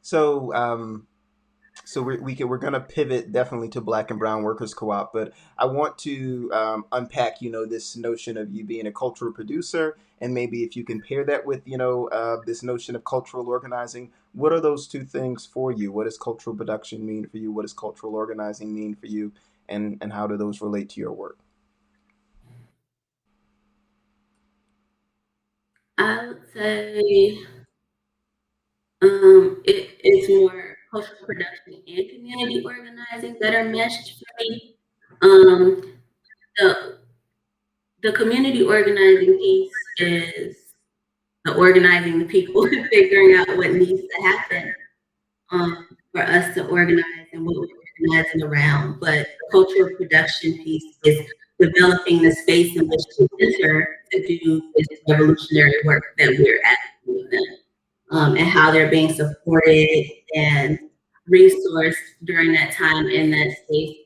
So we're gonna pivot definitely to Black and Brown Workers Co-op, but I want to unpack this notion of you being a cultural producer, and maybe if you can pair that with this notion of cultural organizing. What are those two things for you? What does cultural production mean for you? What does cultural organizing mean for you? And how do those relate to your work? I would say it's more cultural production and community organizing that are meshed for me. The the community organizing piece is the organizing the people, figuring out what needs to happen for us to organize and what we're organizing around. But the cultural production piece is developing the space in which to enter to do this revolutionary work that we're advocating with them, and how they're being supported and resourced during that time in that space,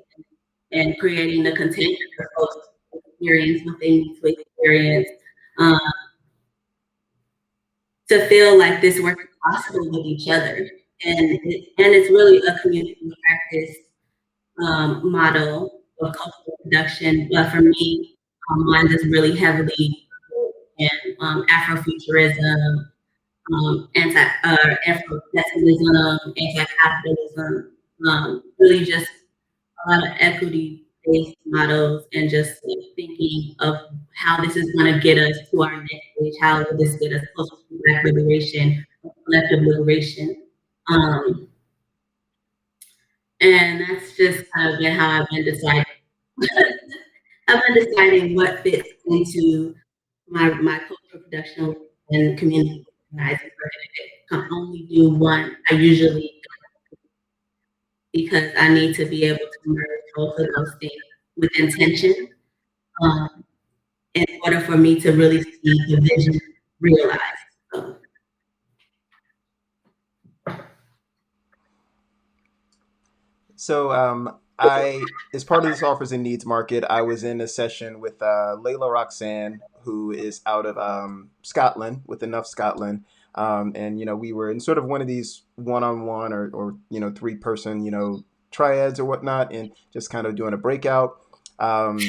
and creating the container for folks to experience what they need to experience, um, to feel like this work is possible with each other. And it's really a community practice model of cultural production. But for me, mine is really heavily in Afrofuturism, Afro-pessimism, anti-capitalism, really just a lot of equity-based models, and just thinking of how this is going to get us to our next stage. How will this get us closer to Black liberation, collective liberation? And that's just kind of been how I've been deciding. I've been deciding what fits into my cultural production and community organizing work. If I can only do one, I usually, because I need to be able to merge both of those things with intention, um, in order for me to really see the vision realized. So, As part of this offers and needs market, I was in a session with Layla Roxanne, who is out of Scotland, with Enough Scotland. And we were in sort of one of these one-on-one or three-person triads or whatnot, and just kind of doing a breakout. And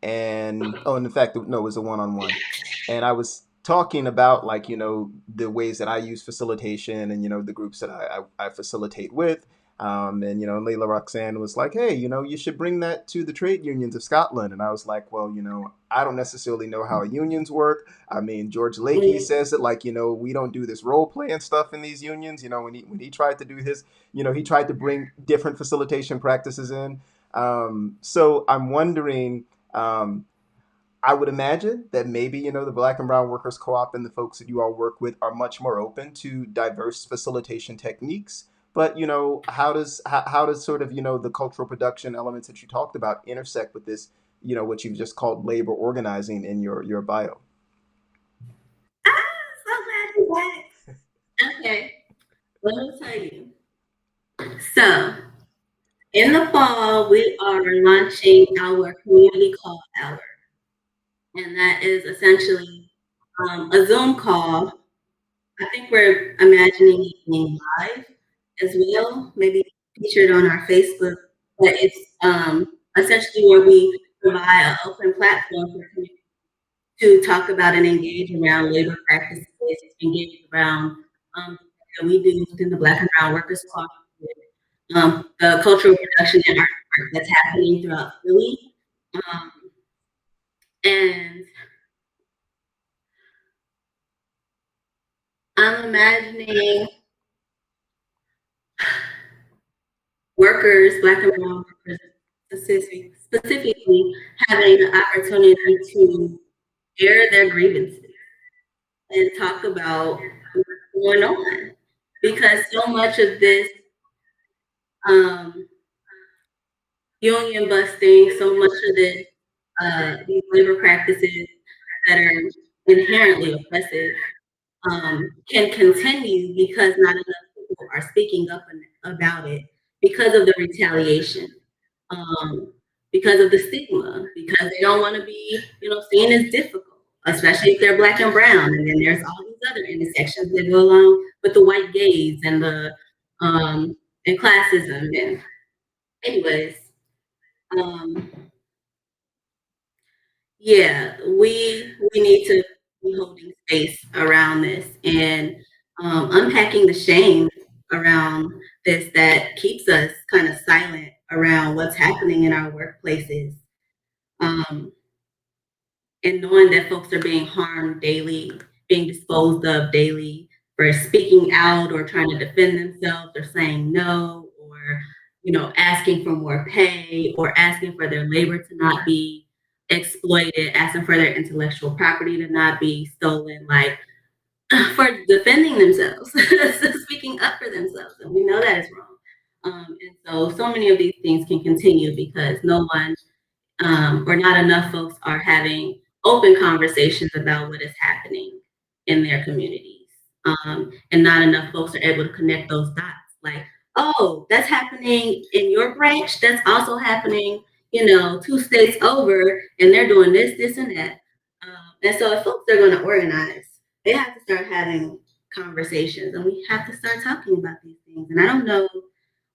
in fact, no, it was a one-on-one, and I was talking about, like, the ways that I use facilitation, and the groups that I facilitate with. And Layla Roxanne was like, "Hey, you should bring that to the trade unions of Scotland." And I was like, "Well, I don't necessarily know how unions work. I mean, George Lakey says that, like, we don't do this role playing stuff in these unions. When he tried to do his, he tried to bring different facilitation practices in. So I'm wondering." I would imagine that maybe the Black and Brown Workers Co-op and the folks that you all work with are much more open to diverse facilitation techniques. But how does sort of the cultural production elements that you talked about intersect with this, what you've just called labor organizing in your bio? so glad you asked. Okay, let me tell you. So, in the fall, we are launching our community call hour, and that is essentially a Zoom call. I think we're imagining it being live, as well, maybe featured on our Facebook. But it's essentially where we provide an open platform for community to talk about and engage around labor practices, engage around that we do within the Black and Brown Workers Co-op, the cultural production and art that's happening throughout Philly. Um, and I'm imagining workers, Black and Brown workers specifically, having the opportunity to air their grievances and talk about what's going on. Because so much of this union busting, so much of this, these labor practices that are inherently oppressive, can continue because not enough people are speaking up about it because of the retaliation, because of the stigma, because they don't want to be, seen as difficult, especially if they're Black and brown. And then there's all these other intersections that go along with the white gaze and the and classism. And anyways, yeah, we need to be holding space around this and unpacking the shame around this that keeps us kind of silent around what's happening in our workplaces. And knowing that folks are being harmed daily, being disposed of daily for speaking out or trying to defend themselves or saying no or, asking for more pay or asking for their labor to not be exploited, asking for their intellectual property to not be stolen, like for defending themselves, speaking up for themselves. And we know that is wrong. And so many of these things can continue because no one or not enough folks are having open conversations about what is happening in their communities. And not enough folks are able to connect those dots. Like, oh, that's happening in your branch. That's also happening, 2 states over, and they're doing this, this, and that. And so if folks are going to organize, they have to start having conversations, and we have to start talking about these things. And I don't know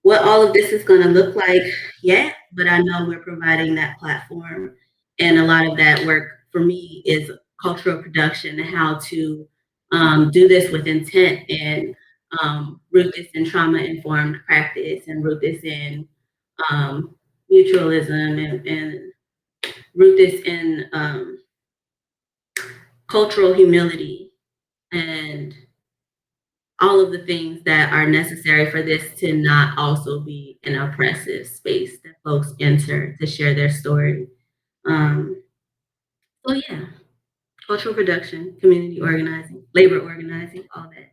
what all of this is going to look like yet, but I know we're providing that platform. And a lot of that work for me is cultural production and how to do this with intent and root this in trauma-informed practice and root this in mutualism and root this in cultural humility and all of the things that are necessary for this to not also be an oppressive space that folks enter to share their story. So yeah, cultural production, community organizing, labor organizing, all that.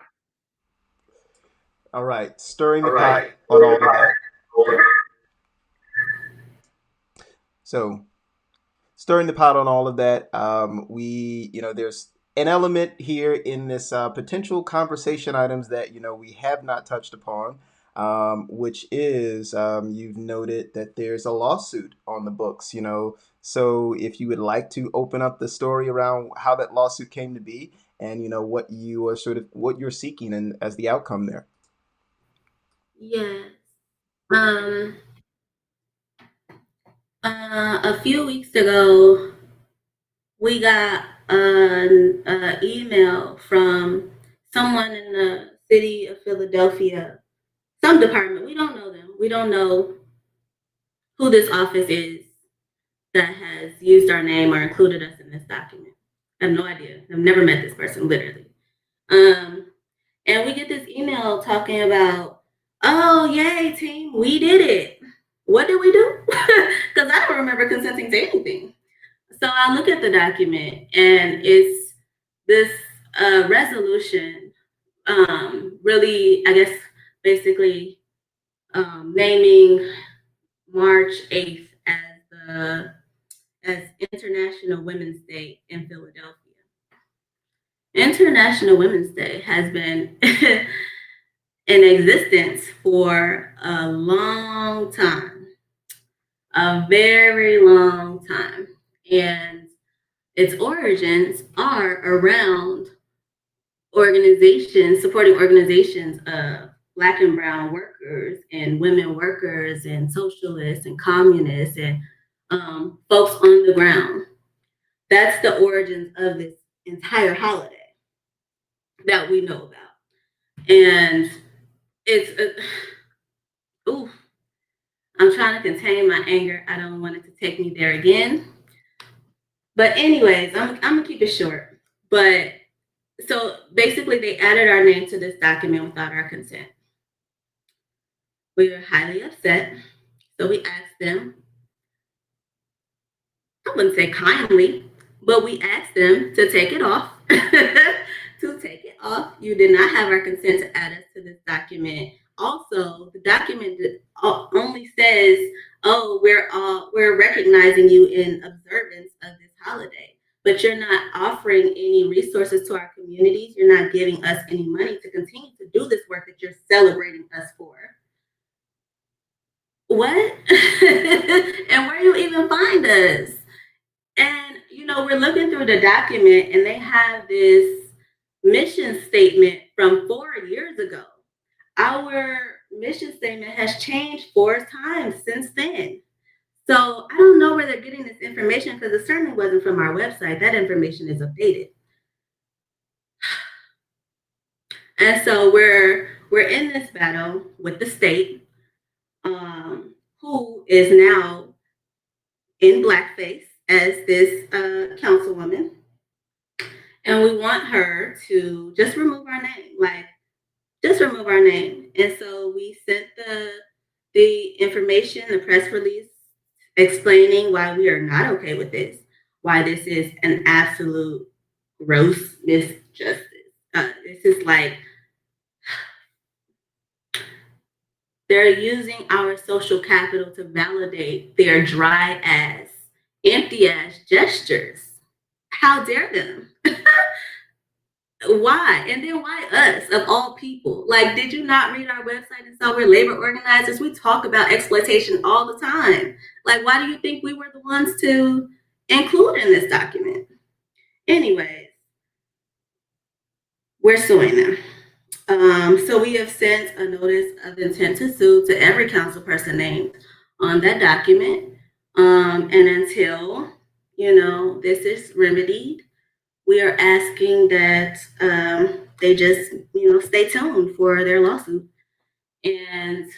All right, stirring the pot on all of that. So, stirring the pot on all of that, there's an element here in this potential conversation items that we have not touched upon, which is you've noted that there's a lawsuit on the books. So if you would like to open up the story around how that lawsuit came to be, and what you are what you're seeking and as the outcome there. Yes. A few weeks ago, we got an email from someone in the city of Philadelphia, some department. We don't know them. We don't know who this office is that has used our name or included us in this document. I have no idea. I've never met this person, literally. And we get this email talking about, oh, yay, team, we did it. What did we do? Because I don't remember consenting to anything. So I look at the document, and it's this resolution, really, I guess, basically naming March 8th as International Women's Day in Philadelphia. International Women's Day has been in existence for a long time, a very long time. And its origins are around organizations, supporting organizations of Black and brown workers and women workers and socialists and communists and folks on the ground. That's the origins of this entire holiday that we know about. And it's, ooh, I'm trying to contain my anger. I don't want it to take me there again. But anyways, I'm gonna keep it short. But so basically, they added our name to this document without our consent. We were highly upset. So we asked them, I wouldn't say kindly, but we asked them to take it off. To take it off. You did not have our consent to add us to this document. Also, the document only says, "Oh, we're recognizing you in observance of this holiday," but you're not offering any resources to our communities. You're not giving us any money to continue to do this work that you're celebrating us for. What? And where do you even find us? And, we're looking through the document and they have this mission statement from 4 years ago. Our mission statement has changed 4 times since then. So I don't know where they're getting this information because it certainly wasn't from our website. That information is updated. And so we're in this battle with the state, who is now in blackface as this councilwoman. And we want her to just remove our name, just remove our name. And so we sent the information, the press release, explaining why we are not okay with this, why this is an absolute gross misjustice. This is like they're using our social capital to validate their dry ass, empty ass gestures. How dare them? Why? And then why us, of all people? Like, did you not read our website and saw we're labor organizers? We talk about exploitation all the time. Like, why do you think we were the ones to include in this document? Anyways, we're suing them. So we have sent a notice of intent to sue to every council person named on that document. And until, this is remedied, we are asking that they just, stay tuned for their lawsuit. And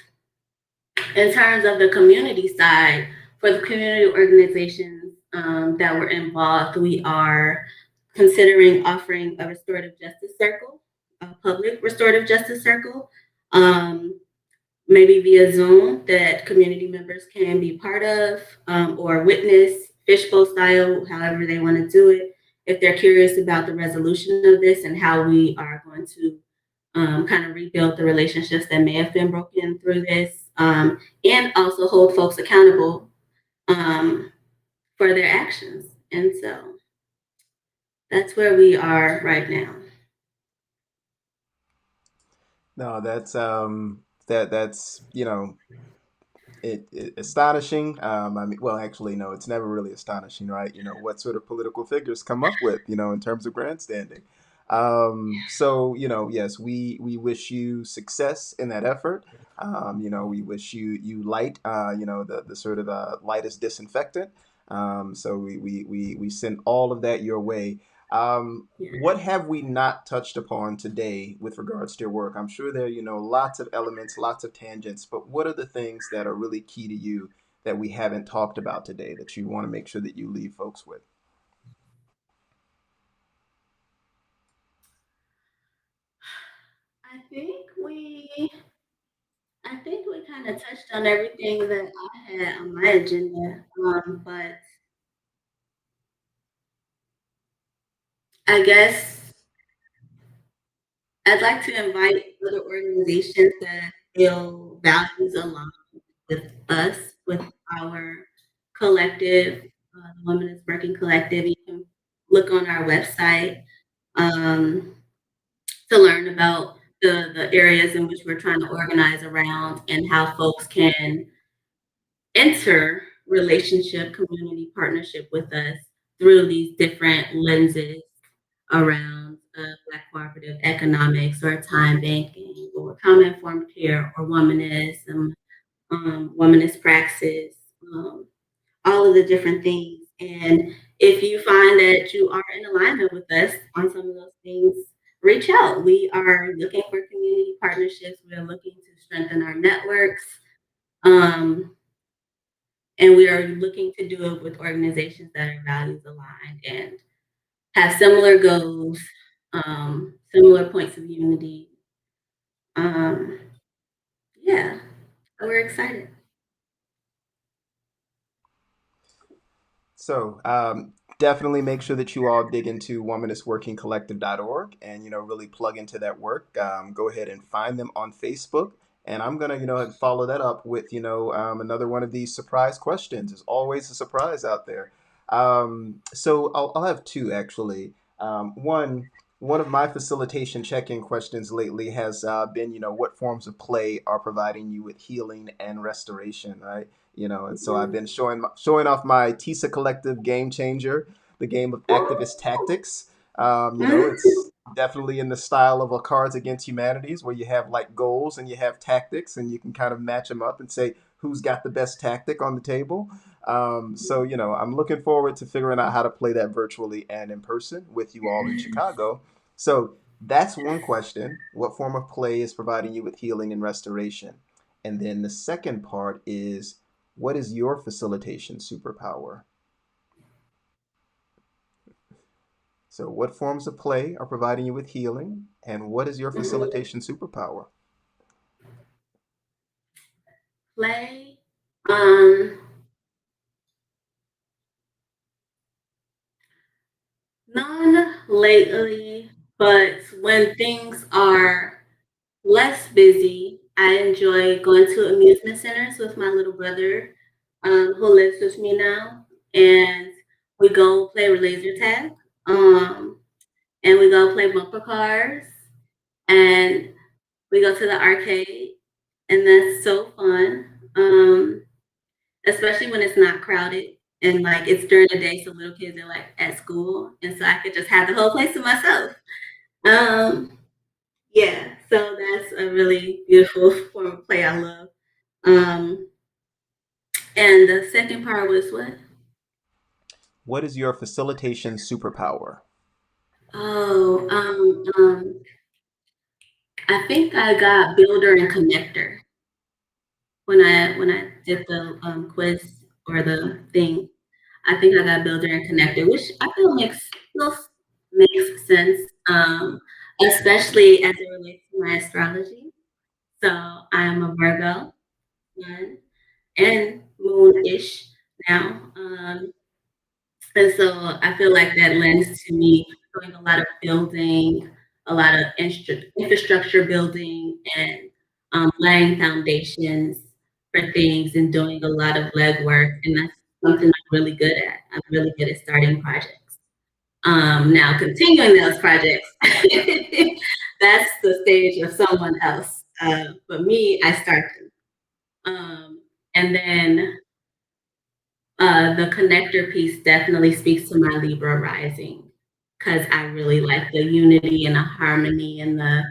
in terms of the community side, for the community organizations that were involved, we are considering offering a restorative justice circle, a public restorative justice circle, maybe via Zoom that community members can be part of, or witness, fishbowl style, however they want to do it. If they're curious about the resolution of this and how we are going to kind of rebuild the relationships that may have been broken through this, and also hold folks accountable for their actions. And so that's where we are right now. No, that's astonishing. I mean, well, actually, no, it's never really astonishing, right? What sort of political figures come up with, in terms of grandstanding. So, yes, we wish you success in that effort. We wish you light, the sort of lightest disinfectant. So we send all of that your way. What have we not touched upon today with regards to your work? I'm sure there are, lots of elements, lots of tangents, but what are the things that are really key to you that we haven't talked about today that you want to make sure that you leave folks with? I think we kind of touched on everything that I had on my agenda, but I guess I'd like to invite other organizations that feel values aligned with us, with our collective, the Womanist Working Collective. You can look on our website um, to learn about the areas in which we're trying to organize around and how folks can enter relationship, community partnership with us through these different lenses around Black cooperative economics or time banking or or trauma-informed care or womanism, womanist praxis, all of the different things. And if you find that you are in alignment with us on some of those things, reach out. We are looking for community partnerships. We are looking to strengthen our networks. And we are looking to do it with organizations that are values aligned and have similar goals, similar points of unity. Yeah, so we're excited. So definitely make sure that you all dig into womanist-working-collective.org and really plug into that work. Go ahead and find them on Facebook. And I'm gonna follow that up with another one of these surprise questions. There's always a surprise out there. So I'll have two actually. One of my facilitation check-in questions lately has been what forms of play are providing you with healing and restoration, right? And so I've been showing off my TISA Collective Game Changer, the game of activist tactics. It's definitely in the style of a Cards Against Humanities, where you have like goals and you have tactics, and you can kind of match them up and say who's got the best tactic on the table. So I'm looking forward to figuring out how to play that virtually and in person with you all in Chicago. So that's one question. What form of play is providing you with healing and restoration? And then the second part is, what is your facilitation superpower? So, what forms of play are providing you with healing, and what is your facilitation superpower? Play. None lately, but when things are less busy, I enjoy going to amusement centers with my little brother, who lives with me now, and we go play laser tag, and we go play bumper cars, and we go to the arcade, and that's so fun. Especially when it's not crowded and like it's during the day, so little kids are like at school, and so I could just have the whole place to myself. Um, yeah, so that's a really beautiful form of play I love. Um, and the second part was what? What is your facilitation superpower? Oh, I think I got builder and connector when I did the quiz or the thing. I think I got builder and connector, which I feel makes sense, especially as it relates to my astrology. So I am a Virgo sun and moon-ish now. And so I feel like that lends to me doing a lot of building, a lot of infrastructure building, and laying foundations for things and doing a lot of legwork. And that's something I'm really good at. I'm really good at starting projects. Now, continuing those projects, that's the stage of someone else. But me, I start them. And then the connector piece definitely speaks to my Libra rising, because I really like the unity and the harmony and the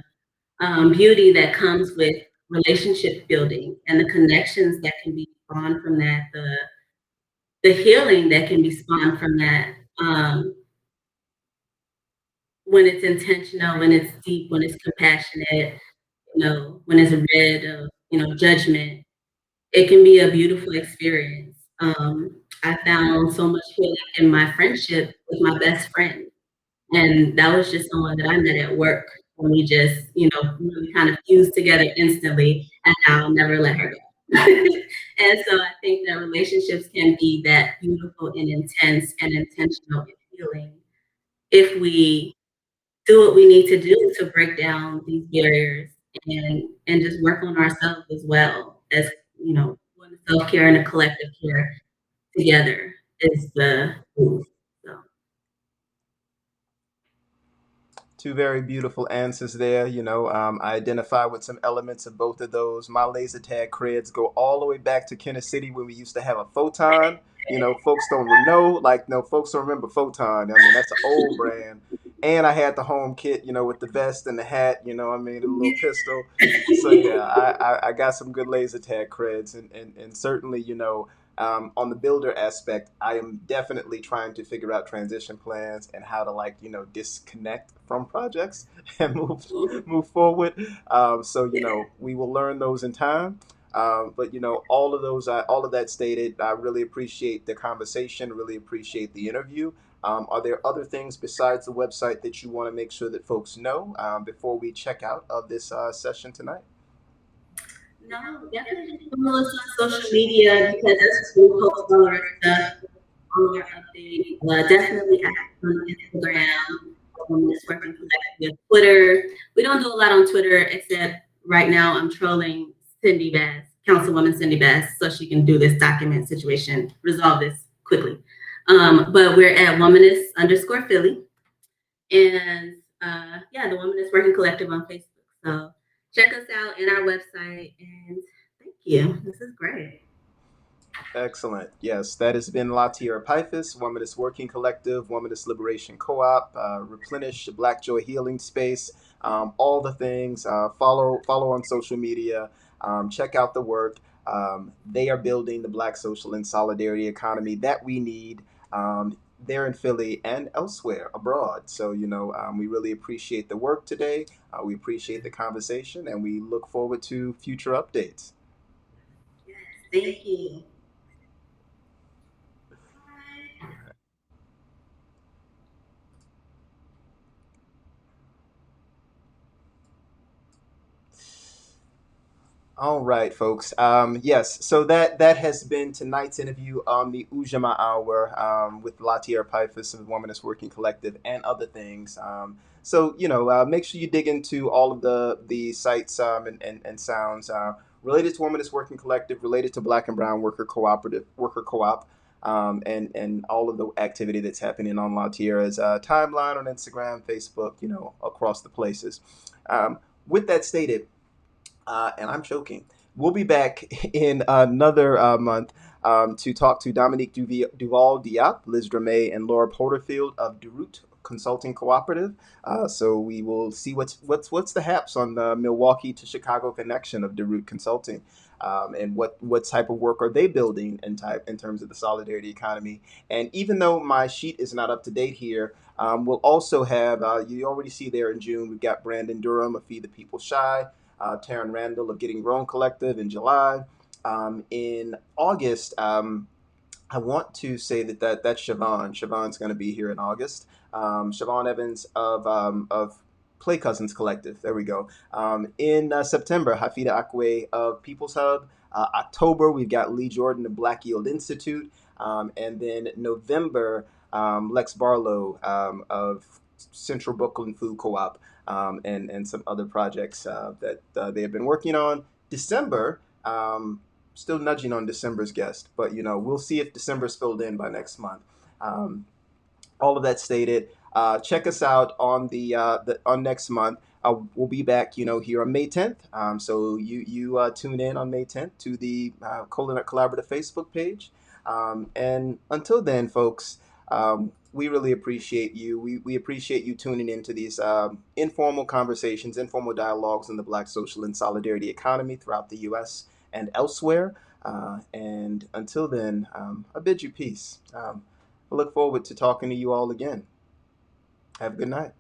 beauty that comes with relationship building and the connections that can be spawned from that, the healing that can be spawned from that, when it's intentional, when it's deep, when it's compassionate, when it's rid of, judgment. It can be a beautiful experience. I found so much healing in my friendship with my best friend. And that was just someone that I met at work, and we just, really kind of fused together instantly, and I'll never let her go. And so I think that relationships can be that beautiful and intense and intentional and healing if we do what we need to do to break down these barriers and just work on ourselves as well as, doing the self-care and the collective care together is the move. So Two very beautiful answers there. I identify with some elements of both of those. My laser tag creds go all the way back to Kenner City when we used to have a photon. Folks don't know, like, no, folks don't remember photon. I mean, that's an old brand. and I had the home kit, with the vest and the hat, I mean, a little pistol. So yeah, I got some good laser tag creds, and certainly, on the builder aspect, I am definitely trying to figure out transition plans and how to like, disconnect from projects and move forward. So we will learn those in time. But all of that stated, I really appreciate the conversation, really appreciate the interview. Are there other things besides the website that you want to make sure that folks know before we check out of this session tonight? No, definitely just follow us on social media because that's where we post all of our stuff, all of our updates. Definitely active on Instagram, Womanist Working Collective, Twitter. We don't do a lot on Twitter except right now I'm trolling Cindy Bass, Councilwoman Cindy Bass, so she can do this document situation, resolve this quickly. But we're at Womanist_Philly. And yeah, the Womanist Working Collective on Facebook. So check us out in our website. And thank you. This is great. Excellent. Yes, that has been LaTierra Piphus, Womanist Working Collective, Womanist Liberation Co-op, Replenish, Black Joy Healing Space, all the things. Follow on social media. Check out the work. They are building the Black social and solidarity economy that we need there in Philly and elsewhere abroad. So we really appreciate the work today. We appreciate the conversation, and we look forward to future updates. Yes, thank you. Bye. All right, folks. Yes, so that has been tonight's interview on the Ujamaa Hour with LaTierra Piphus of the Womanist Working Collective and other things. So make sure you dig into all of the sites and sounds related to Womanist Working Collective, related to Black and Brown Worker Co-op, and all of the activity that's happening on LaTierra's timeline on Instagram, Facebook, across the places. With that stated. And I'm joking. We'll be back in another month to talk to Dominique Duval Diop, Liz Dramé, and Laura Porterfield of Durut Consulting Cooperative. So we will see what's the haps on the Milwaukee to Chicago connection of Durut Consulting, and what type of work are they building in terms of the solidarity economy. And even though my sheet is not up to date here, we'll also have you already see there in June we've got Brandon Durham of Feed the People Shy, Taryn Randall of Getting Grown Collective in July. In August, I want to say that's Siobhan. Siobhan's going to be here in August. Siobhan Evans of Play Cousins Collective. There we go. In September, Hafida Akwe of People's Hub. October, we've got Lee Jordan of Black Yield Institute. And then November, Lex Barlow of Central Brooklyn Food Co-op, and some other projects that they have been working on. December, still nudging on December's guest, but we'll see if December's filled in by next month. Um, all of that stated, check us out on on next month. We'll be back, here on May 10th. So you tune in on May 10th to the Coconut Collaborative Facebook page. And until then, folks, we really appreciate you. We appreciate you tuning into these informal conversations, informal dialogues in the Black social and solidarity economy throughout the U.S. and elsewhere. And until then, I bid you peace. I look forward to talking to you all again. Have a good night.